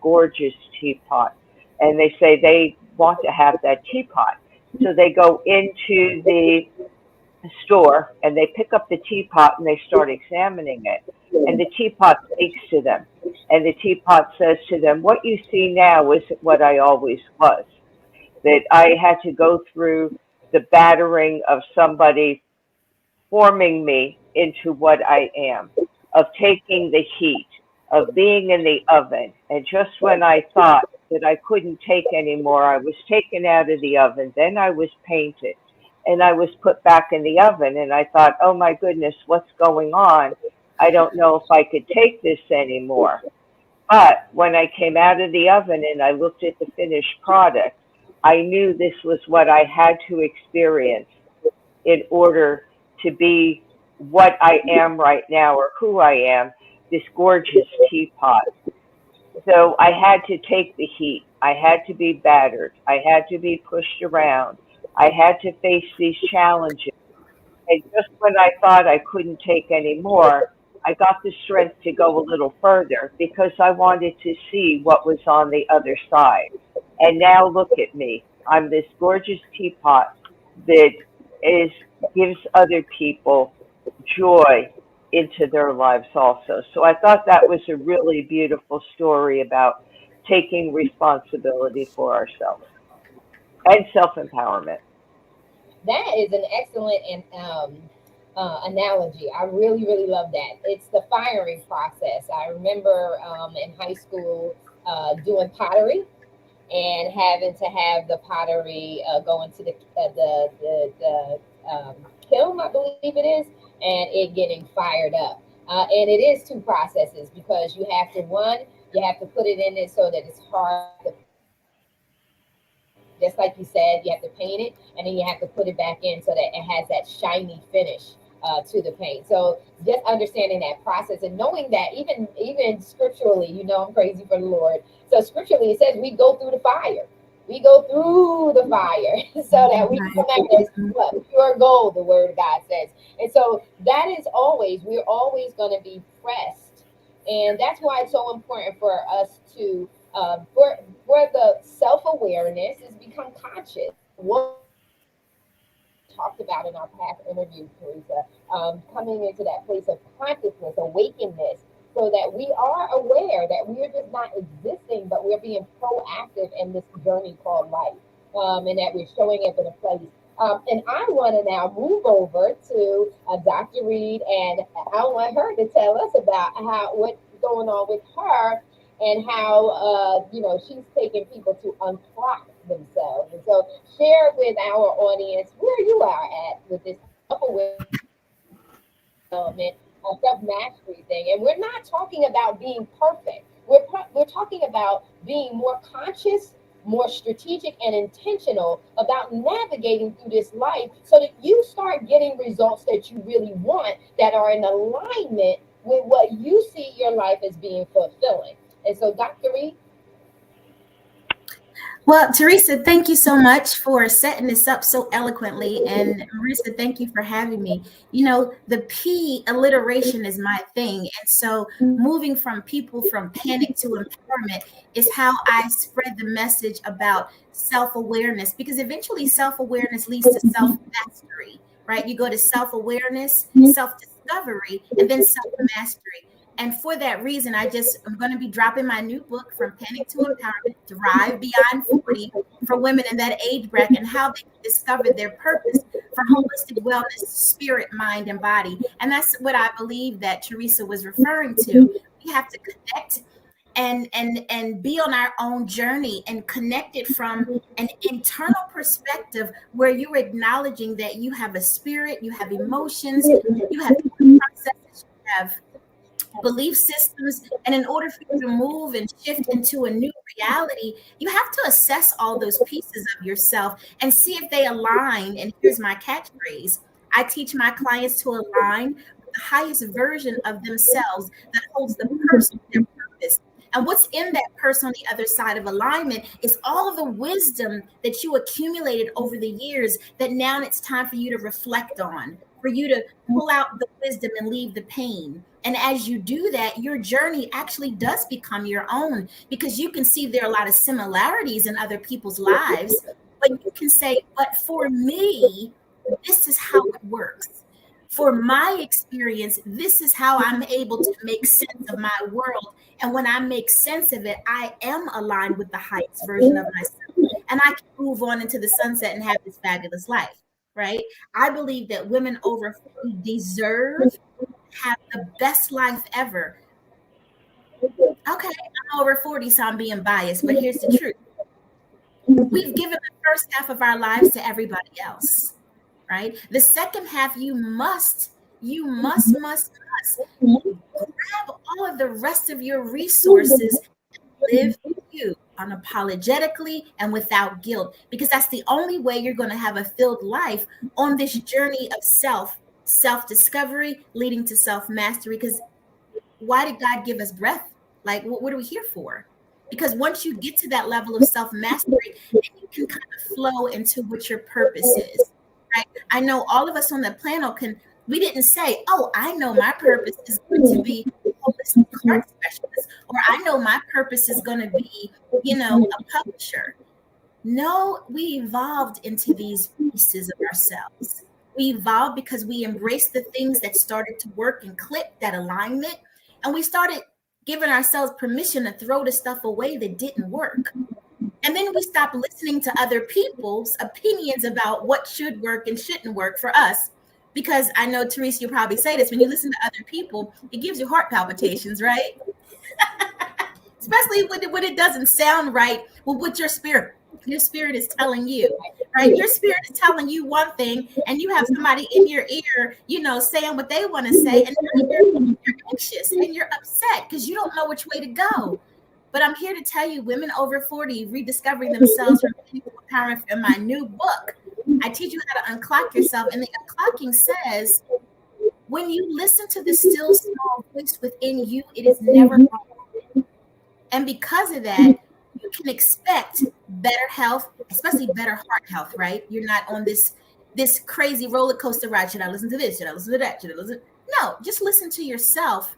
gorgeous teapot. And they say they want to have that teapot. So they go into the store and they pick up the teapot and they start examining it. And the teapot speaks to them. And the teapot says to them, what you see now is what I always was. That I had to go through the battering of somebody forming me into what I am, of taking the heat, of being in the oven. And just when I thought that I couldn't take anymore, I was taken out of the oven. Then I was painted and I was put back in the oven. And I thought, oh my goodness, what's going on? I don't know if I could take this anymore. But when I came out of the oven and I looked at the finished product, I knew this was what I had to experience in order to be what I am right now, or who I am, this gorgeous teapot. So I had to take the heat. I had to be battered. I had to be pushed around. I had to face these challenges. And just when I thought I couldn't take any more, I got the strength to go a little further because I wanted to see what was on the other side. And now look at me. I'm this gorgeous teapot that gives other people joy into their lives also. So I thought that was a really beautiful story about taking responsibility for ourselves and self-empowerment. That is an excellent and analogy. I really, really love that. It's the firing process. I remember in high school doing pottery and having to have the pottery go into the kiln, I believe it is, and it getting fired up. And it is two processes because you have to you have to put it in it so that it's hard to, just like you said, you have to paint it and then you have to put it back in so that it has that shiny finish to the paint. So just understanding that process and knowing that even scripturally, I'm crazy for the Lord. So scripturally, it says we go through the fire. We go through the fire so that we come out as what? Pure gold, the word of God says. And so that is we're always going to be pressed. And that's why it's so important for us to, for the self-awareness is become conscious. What we talked about in our past interview, Teresa, coming into that place of consciousness, awakeness, so that we are aware that we're just not existing, but we're being proactive in this journey called life, and that we're showing up in a place. And I want to now move over to Dr. Reed, and I want her to tell us about what's going on with her and how she's taking people to unclock themselves. And so share with our audience where you are at with this development, a self-mastery thing. And we're not talking about being perfect. We're talking about being more conscious, more strategic and intentional about navigating through this life so that you start getting results that you really want that are in alignment with what you see your life as being fulfilling. And so, Dr. Reed. Well, Teresa, thank you so much for setting this up so eloquently. And Marissa, thank you for having me. The P alliteration is my thing. And so moving from panic to empowerment is how I spread the message about self-awareness, because eventually self-awareness leads to self-mastery, right? You go to self-awareness, self-discovery, and then self-mastery. And for that reason, I'm going to be dropping my new book, From Panic to Empowerment, Thrive Beyond 40, for women in that age bracket and how they can discover their purpose for holistic wellness, spirit, mind, and body. And that's what I believe that Teresa was referring to. We have to connect and be on our own journey and connect it from an internal perspective where you're acknowledging that you have a spirit, you have emotions, you have processes, you have belief systems, and in order for you to move and shift into a new reality, you have to assess all those pieces of yourself and see if they align. And here's my catchphrase: I teach my clients to align with the highest version of themselves that holds the person their purpose. And what's in that person on the other side of alignment is all of the wisdom that you accumulated over the years that now it's time for you to reflect on. for you to pull out the wisdom and leave the pain. And as you do that, your journey actually does become your own, because you can see there are a lot of similarities in other people's lives, but you can say, but for me, this is how it works. For my experience, this is how I'm able to make sense of my world. And when I make sense of it, I am aligned with the highest version of myself. And I can move on into the sunset and have this fabulous life, right? I believe that women over 40 deserve to have the best life ever. Okay, I'm over 40, so I'm being biased, but here's the truth. We've given the first half of our lives to everybody else, right? The second half, you must grab all of the rest of your resources, live you unapologetically and without guilt, because that's the only way you're going to have a filled life on this journey of self-discovery leading to self-mastery. Because why did God give us breath? Like, what are we here for? Because once you get to that level of self-mastery, then you can kind of flow into what your purpose is, right? I know all of us on the panel we didn't say, oh, I know my purpose is going to be a holistic heart specialist, or I know my purpose is going to be, a publisher. No, we evolved into these pieces of ourselves. We evolved because we embraced the things that started to work and click, that alignment, and we started giving ourselves permission to throw the stuff away that didn't work. And then we stopped listening to other people's opinions about what should work and shouldn't work for us. Because I know, Teresa, you'll probably say this, when you listen to other people, it gives you heart palpitations, right? Especially when it doesn't sound right with what your spirit is telling you, right? Your spirit is telling you one thing, and you have somebody in your ear, saying what they want to say, and you're anxious and you're upset because you don't know which way to go. But I'm here to tell you, women over 40 rediscovering themselves from empowerment. In my new book, I teach you how to unclock yourself. And the unclocking says, when you listen to the still small voice within you, it is never wrong. And because of that, you can expect better health, especially better heart health, right? You're not on this crazy roller coaster ride. Should I listen to this? Should I listen to that? Should I listen? No, just listen to yourself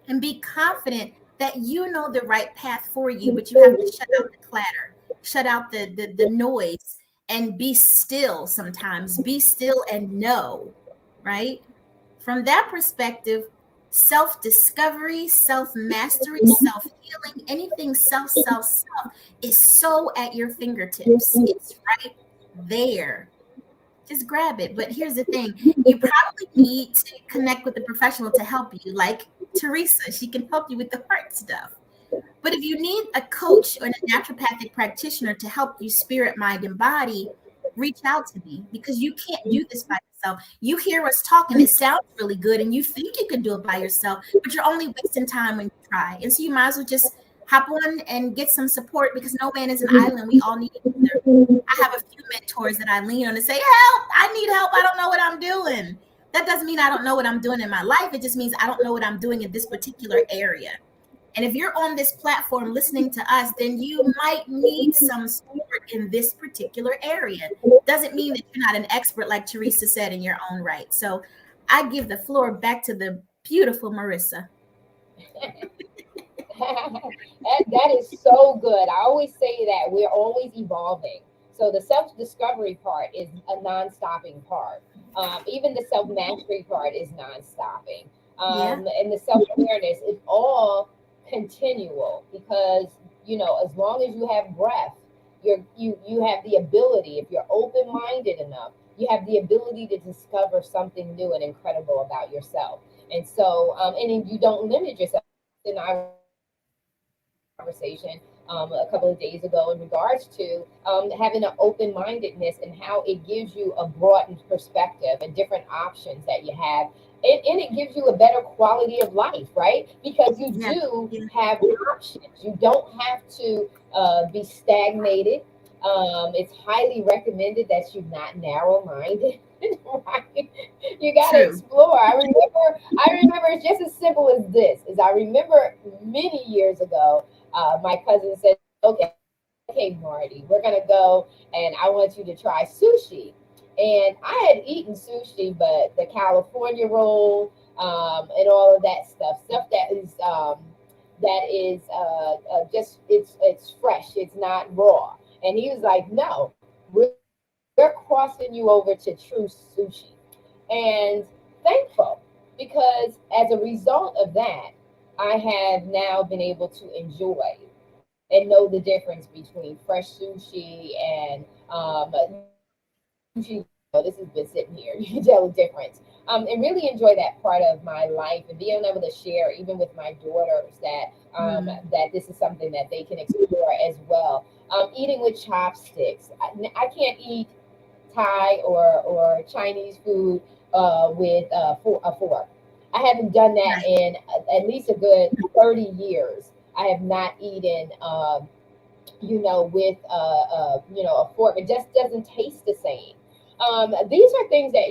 and be confident that you know the right path for you, but you have to shut out the clatter, shut out the noise, and be still sometimes. Be still and know, right? From that perspective, self-discovery, self-mastery, self-healing, anything self is so at your fingertips. It's right there. Just grab it. But here's the thing. You probably need to connect with a professional to help you, like Teresa. She can help you with the heart stuff. But if you need a coach or a naturopathic practitioner to help you spirit, mind, and body, reach out to me, because you can't do this by yourself. You hear us talking, it sounds really good, and you think you can do it by yourself, but you're only wasting time when you try. And so you might as well just hop on and get some support, because no man is an island. We all need each other. I have a few mentors that I lean on and say, help, I need help. I don't know what I'm doing. That doesn't mean I don't know what I'm doing in my life. It just means I don't know what I'm doing in this particular area. And if you're on this platform listening to us, then you might need some support in this particular area. Doesn't mean that you're not an expert, like Teresa said, in your own right. So I give the floor back to the beautiful Marissa. That is so good. I always say that we're always evolving. So the self-discovery part is a non-stopping part. Even the self-mastery part is non-stopping. And the self-awareness is all continual, because as long as you have breath, you have the ability, if you're open-minded enough, you have the ability to discover something new and incredible about yourself. And so and you don't limit yourself. In our conversation a couple of days ago in regards to having an open-mindedness and how it gives you a broadened perspective and different options that you have, and it gives you a better quality of life, right? Because you do have options. You don't have to be stagnated. It's highly recommended that you're not narrow-minded. Right? You got to explore. I remember it's just as simple as this. I remember many years ago, my cousin said, okay, Marty, we're going to go and I want you to try sushi. And I had eaten sushi, but the California roll, and all of that stuff that is just it's fresh, it's not raw. And he was like, "No, we're crossing you over to true sushi," and thankful because as a result of that, I have now been able to enjoy and know the difference between fresh sushi and sushi. This has been sitting here. You can tell the difference. And really enjoy that part of my life and being able to share, even with my daughters, Mm. that this is something that they can explore as well. Eating with chopsticks. I can't eat Thai or Chinese food with a fork. I haven't done that Right. in at least a good 30 years. I have not eaten, with a fork. It just doesn't taste the same. These are things that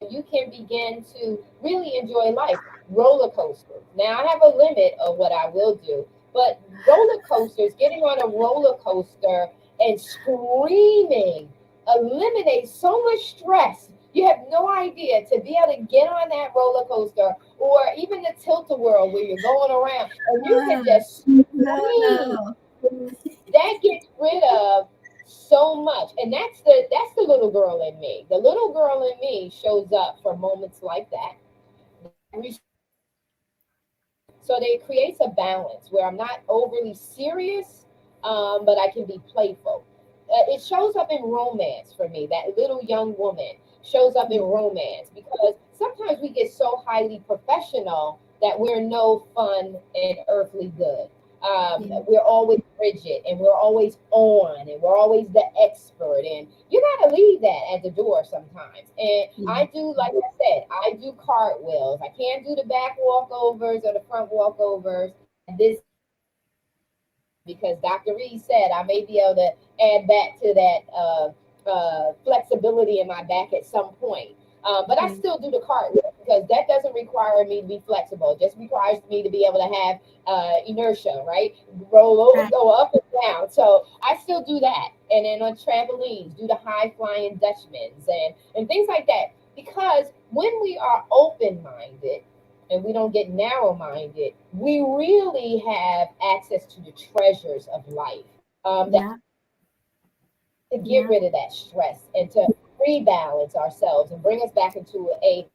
you can begin to really enjoy life. Roller coasters. Now I have a limit of what I will do, but roller coasters, getting on a roller coaster and screaming eliminates so much stress. You have no idea to be able to get on that roller coaster or even the tilt-a-whirl where you're going around and you can Oh, just no, scream. no. That gets rid of so much. And that's the little girl in me. The little girl in me shows up for moments like that. So it creates a balance where I'm not overly serious, but I can be playful. It shows up in romance for me. That little young woman shows up in Mm. romance because sometimes we get so highly professional that we're no fun and earthly good. Yeah. We're always rigid and we're always on and we're always the expert. And you got to leave that at the door sometimes. And Yeah. I do, like I said, I do cartwheels. I can't do the back walkovers or the front walkovers at this because Dr. Reed said I may be able to add back to that flexibility in my back at some point. But I Yeah. still do the cartwheel because that doesn't require me to be flexible. It just requires me to be able to have inertia, right? Roll over, Right. go up and down. So I still do that. And then on trampolines, do the high flying Dutchmans and things like that. Because when we are open minded, and we don't get narrow minded, we really have access to the treasures of life. That Yeah. to get Yeah. rid of that stress and to rebalance ourselves and bring us back into a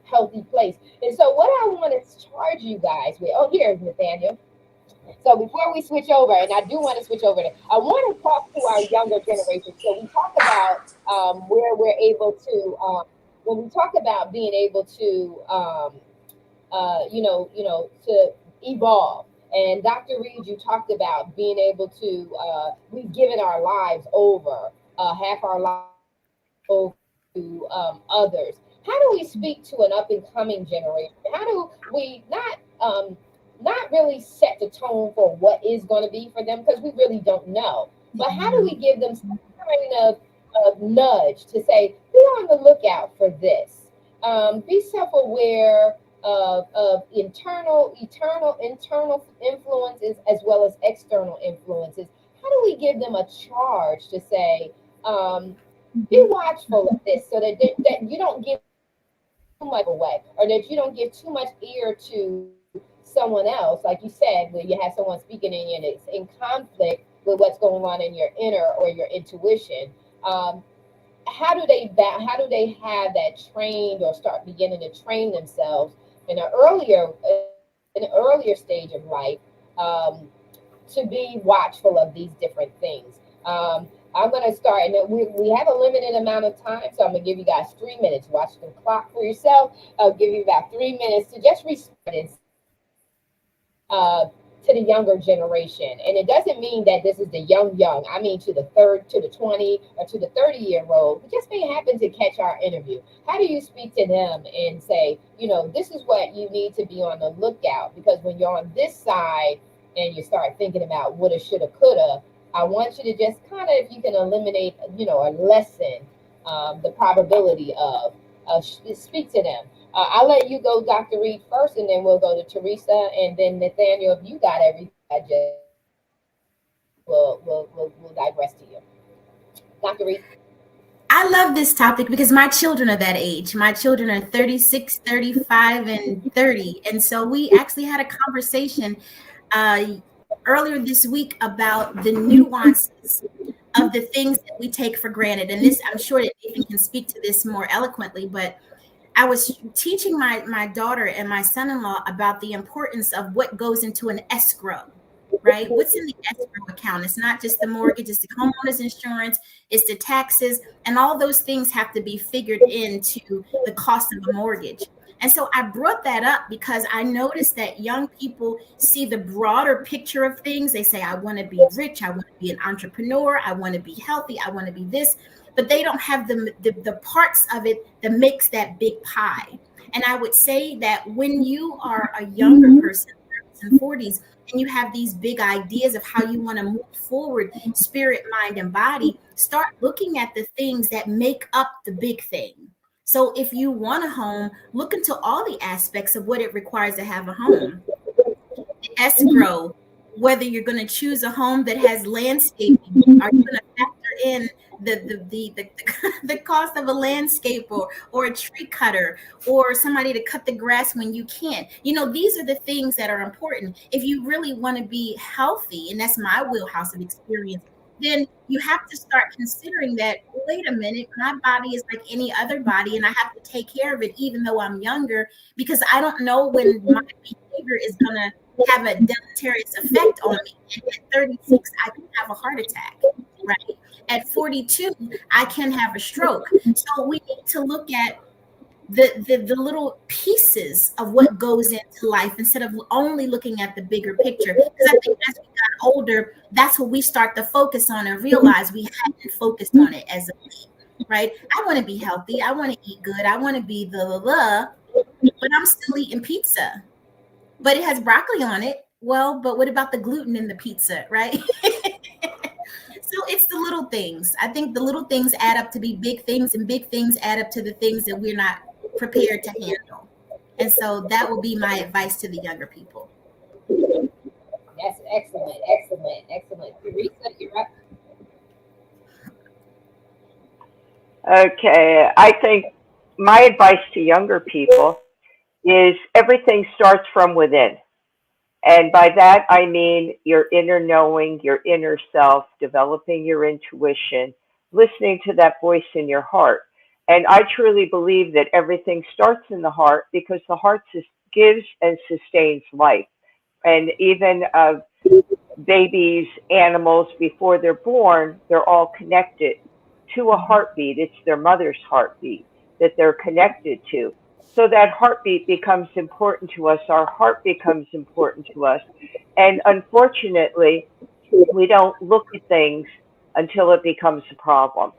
healthy place. And so, what I want to charge you guys with, oh, here's Nathaniel. So before we switch over, and I do want to switch over, I want to talk to our younger generation. So we talk about where we're able to, when we talk about being able to to evolve. And Dr. Reed, you talked about being able to, we've given our lives over, half our lives over to others. How do we speak to an up and coming generation? How do we not really set the tone for what is going to be for them because we really don't know. But how do we Yeah. give them some kind of nudge to say, be on the lookout for this? Be self-aware of internal influences as well as external influences. How do we give them a charge to say, be Mhm. watchful of this so that you don't give too much away or that you don't give too much ear to someone else, like you said, where you have someone speaking in you and it's in conflict with what's going on in your inner or your intuition. Um, how do they have that trained or start beginning to train themselves in an earlier stage of life um, to be watchful of these different things? I'm going to start, and we have a limited amount of time, so I'm going to give you guys 3 minutes. Watch the clock for yourself. I'll give you about 3 minutes to just respond and say to the younger generation. And it doesn't mean that this is the young. I mean to the 20 or to the 30-year-old who just may happen to catch our interview. How do you speak to them and say, this is what you need to be on the lookout? Because when you're on this side and you start thinking about woulda, shoulda, coulda, I want you to just kind of, if you can eliminate, or lessen the probability of, speak to them. I'll let you go, Dr. Reed, first, and then we'll go to Teresa, and then Nathaniel. If you got everything I just said, we'll digress to you, Dr. Reed. I love this topic because my children are that age. My children are 36, 35, and 30. And so we actually had a conversation uh, earlier this week about the nuances of the things that we take for granted. And this, I'm sure that Nathan can speak to this more eloquently, but I was teaching my daughter and my son-in-law about the importance of what goes into an escrow, right? What's in the escrow account? It's not just the mortgage, it's the homeowner's insurance, it's the taxes, and all those things have to be figured into the cost of a mortgage. And so I brought that up because I noticed that young people see the broader picture of things. They say, I want to be rich, I want to be an entrepreneur, I want to be healthy, I want to be this, but they don't have the parts of it that makes that big pie. And I would say that when you are a younger person, 30s and 40s, and you have these big ideas of how you want to move forward, spirit, mind, and body, start looking at the things that make up the big thing. So if you want a home, look into all the aspects of what it requires to have a home. The escrow, whether you're going to choose a home that has landscaping, are you going to factor in the cost of a landscaper or a tree cutter or somebody to cut the grass when you can't? These are the things that are important. If you really want to be healthy, and that's my wheelhouse of experience, then you have to start considering that, wait a minute, my body is like any other body and I have to take care of it even though I'm younger, because I don't know when my behavior is going to have a deleterious effect on me. And at 36, I can have a heart attack, right? At 42, I can have a stroke. So we need to look at the little pieces of what goes into life instead of only looking at the bigger picture. Because I think as we got older, that's what we start to focus on and realize we hadn't focused on it as a kid, right? I want to be healthy. I want to eat good. I want to be but I'm still eating pizza. But it has broccoli on it. Well, but what about the gluten in the pizza, right? So it's the little things. I think the little things add up to be big things, and big things add up to the things that we're not prepared to handle. And so that will be my advice to the younger people. That's excellent, excellent, excellent. Marissa, you're up. Okay, I think my advice to younger people is everything starts from within. And by that, I mean your inner knowing, your inner self, developing your intuition, listening to that voice in your heart. And I truly believe that everything starts in the heart because the heart gives and sustains life. And even babies, animals, before they're born, they're all connected to a heartbeat. It's their mother's heartbeat that they're connected to. So that heartbeat becomes important to us. Our heart becomes important to us. And unfortunately, we don't look at things until it becomes a problem.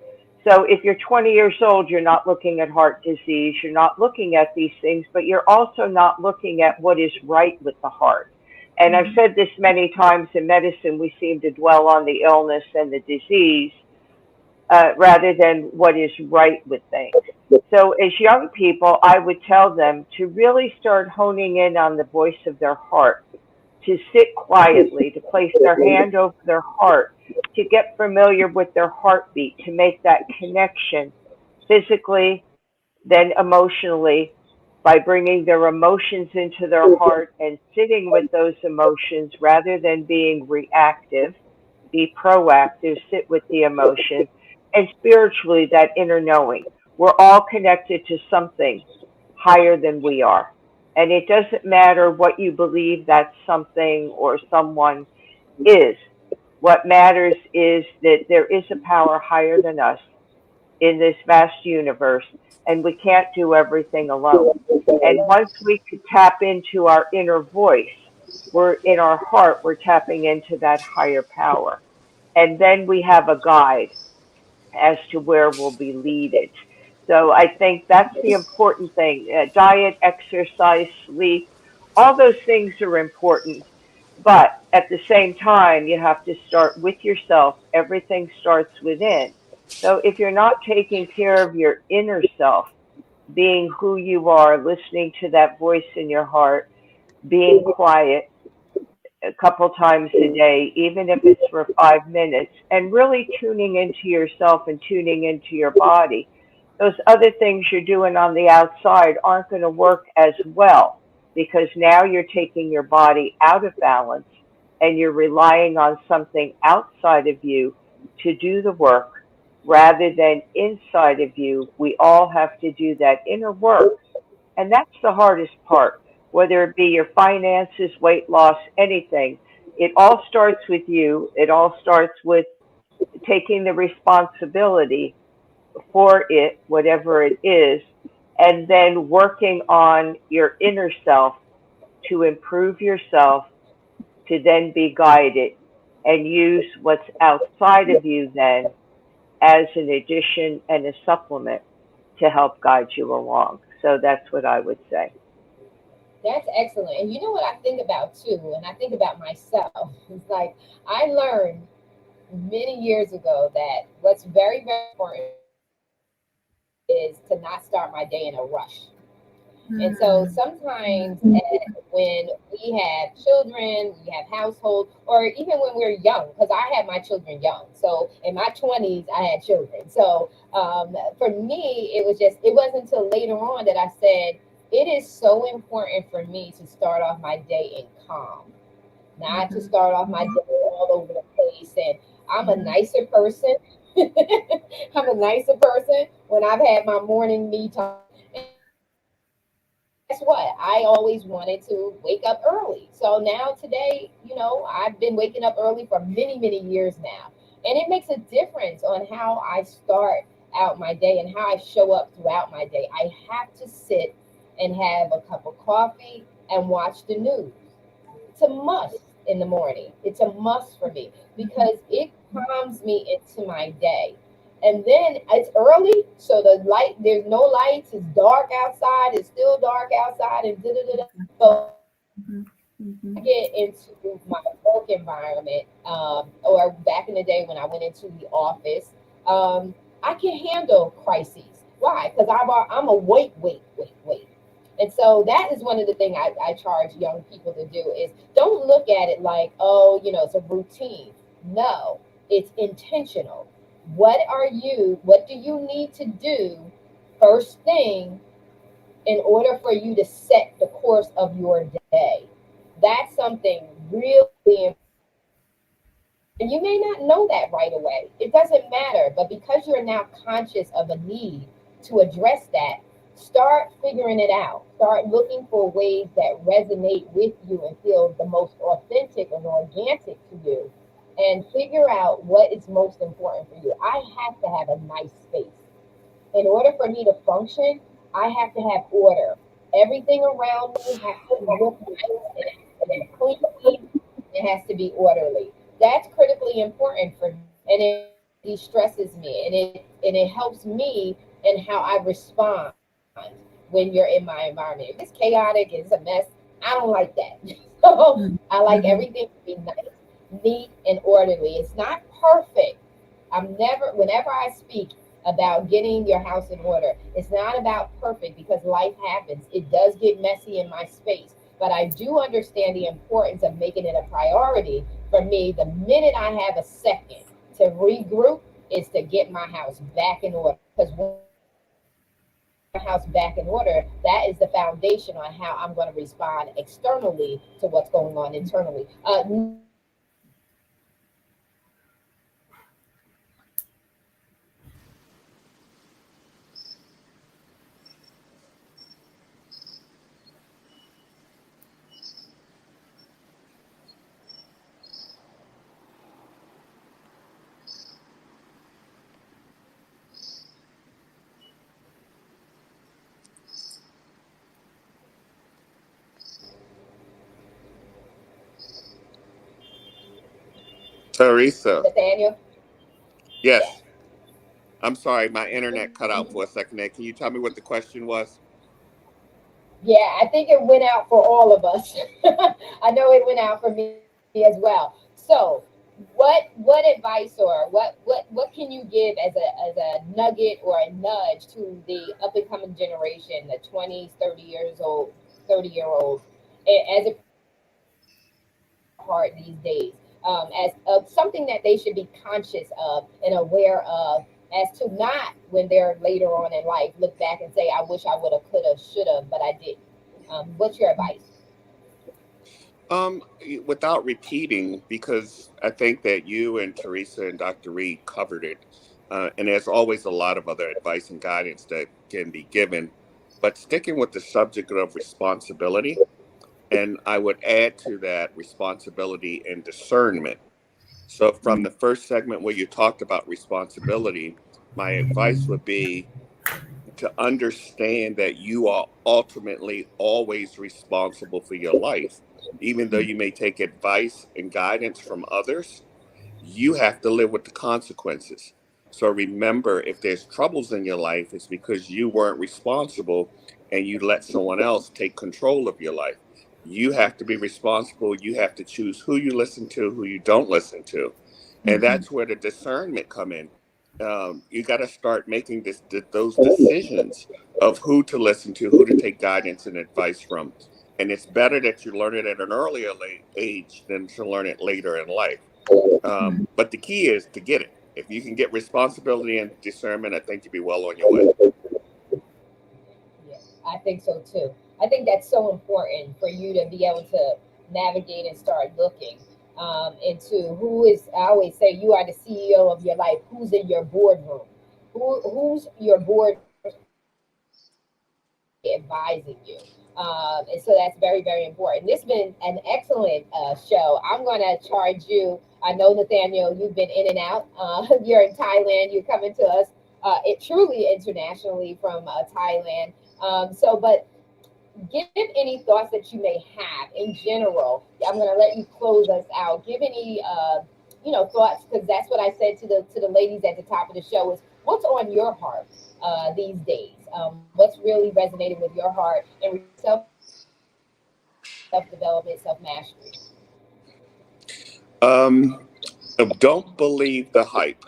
So if you're 20 years old, you're not looking at heart disease, you're not looking at these things, but you're also not looking at what is right with the heart. And I've said this many times, in medicine, we seem to dwell on the illness and the disease rather than what is right with things. So as young people, I would tell them to really start honing in on the voice of their heart, to sit quietly, to place their hand over their heart, to get familiar with their heartbeat, to make that connection physically, then emotionally, by bringing their emotions into their heart and sitting with those emotions rather than being reactive. Be proactive, sit with the emotion, and spiritually, that inner knowing. We're all connected to something higher than we are. And it doesn't matter what you believe that something or someone is. What matters is that there is a power higher than us in this vast universe, and we can't do everything alone. And once we could tap into our inner voice, we're in our heart, we're tapping into that higher power. And then we have a guide as to where we'll be leaded. So I think that's the important thing. Diet, exercise, sleep, all those things are important. But at the same time, you have to start with yourself. Everything starts within. So if you're not taking care of your inner self, being who you are, listening to that voice in your heart, being quiet, a couple times a day, even if it's for 5 minutes, and really tuning into yourself and tuning into your body, those other things you're doing on the outside aren't going to work as well because now you're taking your body out of balance and you're relying on something outside of you to do the work rather than inside of you. We all have to do that inner work. And that's the hardest part, whether it be your finances, weight loss, anything. It all starts with you. It all starts with taking the responsibility for it, whatever it is, and then working on your inner self to improve yourself, to then be guided and use what's outside of you then as an addition and a supplement to help guide you along. So that's what I would say. That's excellent. And you know what I think about too, and I think about myself. It's like I learned many years ago that what's very, very important is to not start my day in a rush. And so Mm, sometimes when we have children, we have household, or even when we're young, because I had my children young. So in my 20s, I had children. So for me, it wasn't until later on that I said, it is so important for me to start off my day in calm, not to mhm, start off my day all over the place. And I'm a mhm, nicer person. I'm a nicer person when I've had my morning me time. Guess what? I always wanted to wake up early. So now today, I've been waking up early for many, many years now. And it makes a difference on how I start out my day and how I show up throughout my day. I have to sit and have a cup of coffee and watch the news. It's a must in the morning. It's a must for me because it calms me into my day. And then it's early, so there's no lights, it's dark outside, it's still dark outside, and da da da da. So mhm, I mhm, get into my work environment, or back in the day when I went into the office, I can handle crises. Why? Because I'm a wait. And so that is one of the things I charge young people to do is don't look at it like, oh, it's a routine. No, it's intentional. What do you need to do first thing in order for you to set the course of your day? That's something really, and you may not know that right away. It doesn't matter. But because you're now conscious of a need to address that, start figuring it out. Start looking for ways that resonate with you and feel the most authentic and organic to you. And figure out what is most important for you. I have to have a nice space. In order for me to function, I have to have order. Everything around me has to look nice. It has to be clean. It has to be orderly. That's critically important for me, and it de-stresses me, and it helps me in how I respond when you're in my environment. If it's chaotic, it's a mess. I don't like that. So mhm, I like mhm, everything to be nice, neat, and orderly. It's not perfect. Whenever I speak about getting your house in order, it's not about perfect because life happens. It does get messy in my space, but I do understand the importance of making it a priority for me. The minute I have a second to regroup is to get my house back in order. Because when my house back in order, that is the foundation on how I'm going to respond externally to what's going on internally. Teresa. Nathaniel, yes. Yes. I'm sorry, my internet cut out for a second there. Can you tell me what the question was? Yeah, I think it went out for all of us. I know it went out for me as well. So, what advice or what can you give as a nugget or a nudge to the up and coming generation, the 20s, 30 years old, 30-year olds, as it pertains to heart these days, as something that they should be conscious of and aware of, as to not, when they're later on in life, look back and say, I wish I would have, could have, should have, but I didn't. What's your advice? Without repeating, because I think that you and Teresa and Dr. Reed covered it, and there's always a lot of other advice and guidance that can be given, but sticking with the subject of responsibility, and I would add to that responsibility and discernment. So, from the first segment where you talked about responsibility, my advice would be to understand that you are ultimately always responsible for your life. Even though you may take advice and guidance from others, you have to live with the consequences. So remember, if there's troubles in your life, it's because you weren't responsible and you let someone else take control of your life. You have to be responsible. You have to choose who you listen to, who you don't listen to. And that's where the discernment come in. You got to start making those decisions of who to listen to, who to take guidance and advice from. And it's better that you learn it at an earlier age than to learn it later in life. But the key is to get it. If you can get responsibility and discernment, I think you'll be well on your way. Yeah, I think so too. I think that's so important for you to be able to navigate and start looking into who is. I always say you are the CEO of your life. Who's in your boardroom? Who's your board advising you? And so that's very, very important. This has been an excellent show. I'm going to charge you. I know, Nathaniel, you've been in and out. You're in Thailand. You're coming to us it truly internationally from Thailand. But give any thoughts that you may have in general. I'm going to let you close us out. Give any thoughts, because that's what I said to the ladies at the top of the show, is what's on your heart these days. What's really resonating with your heart and self-development, self-mastery. Don't believe the hype.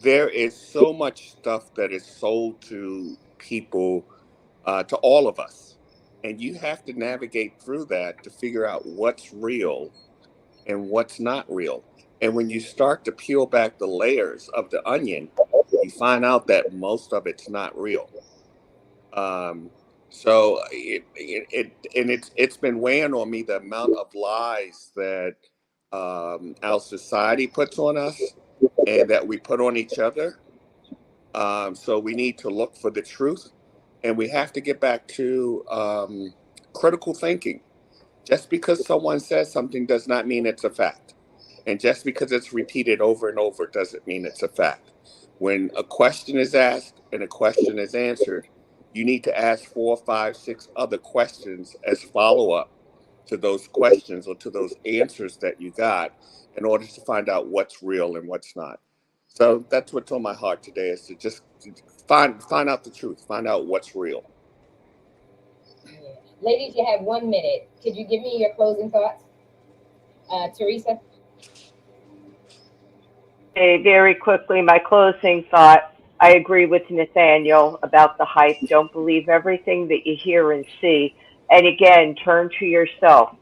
There is so much stuff that is sold to people, to all of us. And you have to navigate through that to figure out what's real and what's not real. And when you start to peel back the layers of the onion, you find out that most of it's not real. Um, so it's been weighing on me, the amount of lies that our society puts on us and that we put on each other. So we need to look for the truth, and we have to get back to critical thinking. Just because someone says something does not mean it's a fact. And just because it's repeated over and over doesn't mean it's a fact. When a question is asked and a question is answered, you need to ask 4, 5, 6 other questions as follow up to those questions or to those answers that you got in order to find out what's real and what's not. So that's what's on my heart today, is to just find out the truth, find out what's real. Yeah. Ladies, you have 1 minute. Could you give me your closing thoughts? Teresa? Okay, very quickly, my closing thought. I agree with Nathaniel about the hype. Don't believe everything that you hear and see. And again, turn to yourself.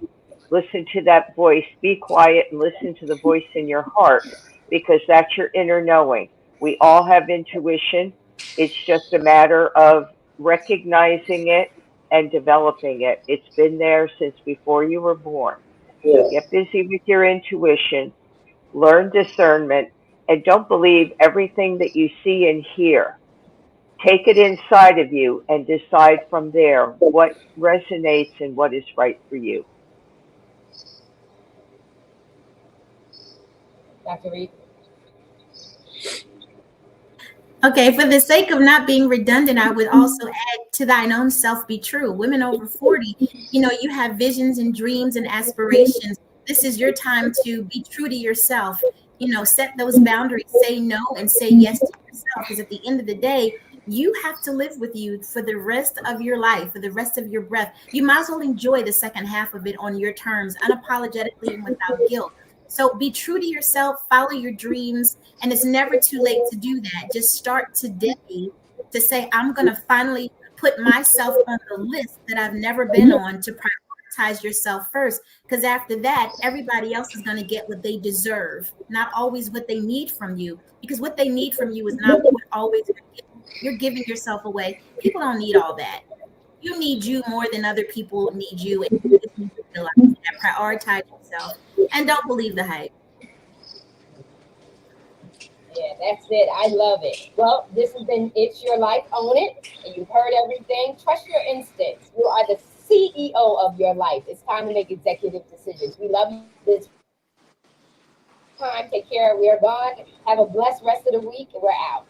Listen to that voice. Be quiet and listen to the voice in your heart, because that's your inner knowing. We all have intuition. It's just a matter of recognizing it and developing it. It's been there since before you were born. So get busy with your intuition, learn discernment, and don't believe everything that you see and hear. Take it inside of you and decide from there what resonates and what is right for you. Dr. Reed? Okay, for the sake of not being redundant, I would also add, to thine own self be true. Women over 40, you have visions and dreams and aspirations. This is your time to be true to yourself. Set those boundaries, say no and say yes to yourself. Because at the end of the day, you have to live with you for the rest of your life, for the rest of your breath. You might as well enjoy the second half of it on your terms, unapologetically and without guilt. So be true to yourself, follow your dreams, and it's never too late to do that. Just start today to say, I'm going to finally put myself on the list that I've never been on to prioritize prioritize yourself first, because after that, everybody else is going to get what they deserve, not always what they need from you, because what they need from you is not what always you're giving yourself away. People don't need all that. You need you more than other people need you, and you just need to realize that. Prioritize yourself and don't believe the hype. Yeah, that's it. I love it. Well, this has been It's Your Life, Own It. And you've heard everything. Trust your instincts. You are the CEO of your life. It's time to make executive decisions. We love you this time. Take care. We are gone. Have a blessed rest of the week. We're out.